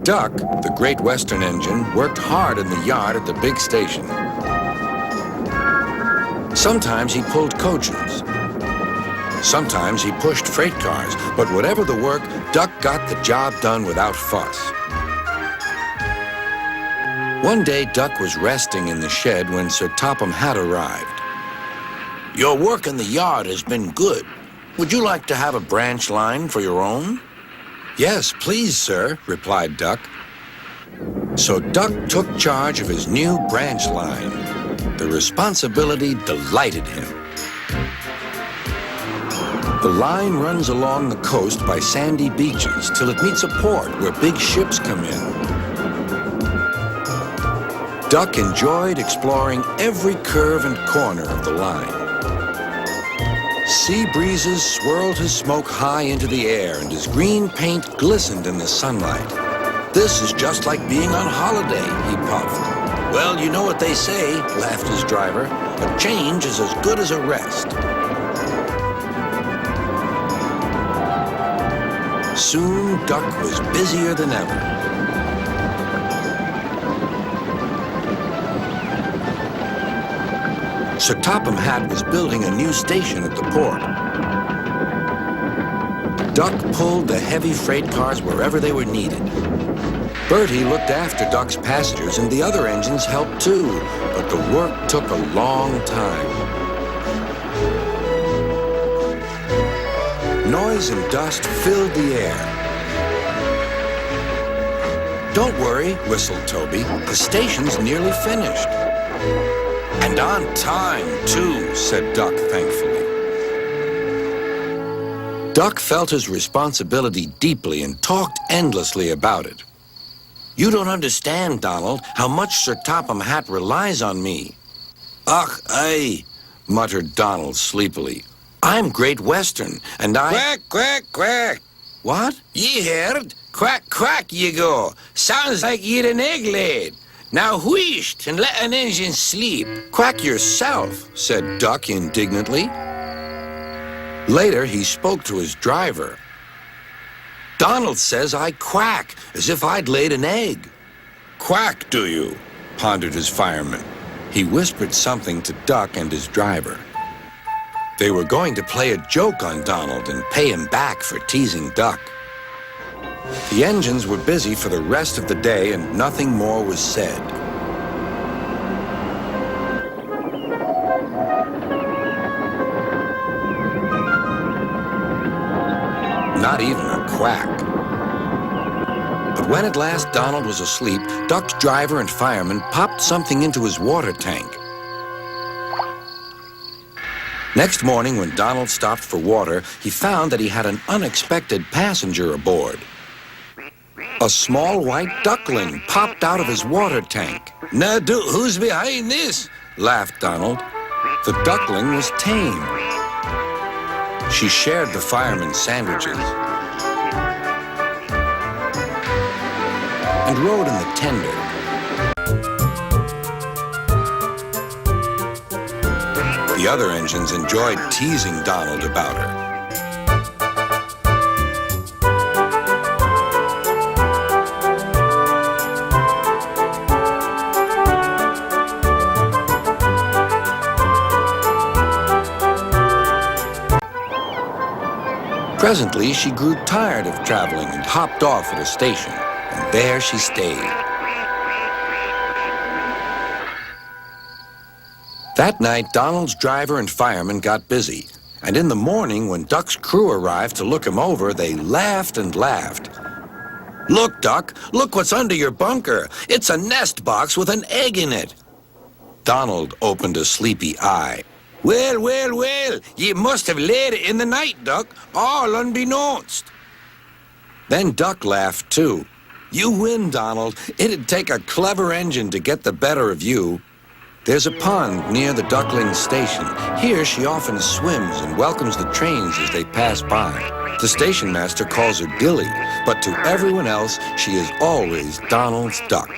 Duck, the Great Western engine, worked hard in the yard at the big station. Sometimes he pulled coaches. Sometimes he pushed freight cars, but whatever the work, Duck got the job done without fuss. One day, Duck was resting in the shed when Sir Topham Hatt arrived. "Your work in the yard has been good. Would you like to have a branch line for your own?" "Yes, please, sir," replied Duck. So Duck took charge of his new branch line. The responsibility delighted him. The line runs along the coast by sandy beaches till it meets a port where big ships come in. Duck enjoyed exploring every curve and corner of the line. Sea breezes swirled his smoke high into the air, and his green paint glistened in the sunlight. "This is just like being on holiday," he puffed. "Well, you know what they say," laughed his driver. "A change is as good as a rest." Soon, Duck was busier than ever. Sir Topham Hatt was building a new station at the port. Duck pulled the heavy freight cars wherever they were needed. Bertie looked after Duck's passengers, and the other engines helped too, but the work took a long time. Noise and dust filled the air. "Don't worry," whistled Toby. "The station's nearly finished." "And on time, too," said Duck thankfully. Duck felt his responsibility deeply and talked endlessly about it. "You don't understand, Donald, how much Sir Topham Hatt relies on me." "Ach, aye," muttered Donald sleepily. "I'm Great Western, and I—" "Quack, quack, quack." "What?" "Ye heard? Quack, quack, ye go. Sounds like ye'd an egg laid. Now wheesht and let an engine sleep." "Quack yourself," said Duck indignantly. Later, he spoke to his driver. "Donald says I quack, as if I'd laid an egg." "Quack, do you?" pondered his fireman. He whispered something to Duck and his driver. They were going to play a joke on Donald and pay him back for teasing Duck. The engines were busy for the rest of the day, and nothing more was said. Not even a quack. But when at last Donald was asleep, Duck's driver and fireman popped something into his water tank. Next morning, when Donald stopped for water, he found that he had an unexpected passenger aboard. A small white duckling popped out of his water tank. "Now, who's behind this?" laughed Donald. The duckling was tame. She shared the fireman's sandwiches and rode in the tender. The other engines enjoyed teasing Donald about her. Presently, she grew tired of traveling and hopped off at a station, and there she stayed. That night, Donald's driver and fireman got busy, and in the morning, when Duck's crew arrived to look him over, they laughed and laughed. "Look, Duck, look what's under your bunker. It's a nest box with an egg in it." Donald opened a sleepy eye. "Well, well, well, ye must have laid it in the night, Duck, all unbeknownst." Then Duck laughed too. "You win, Donald. It'd take a clever engine to get the better of you." There's a pond near the duckling station. Here she often swims and welcomes the trains as they pass by. The station master calls her Gilly, but to everyone else, she is always Donald's duck.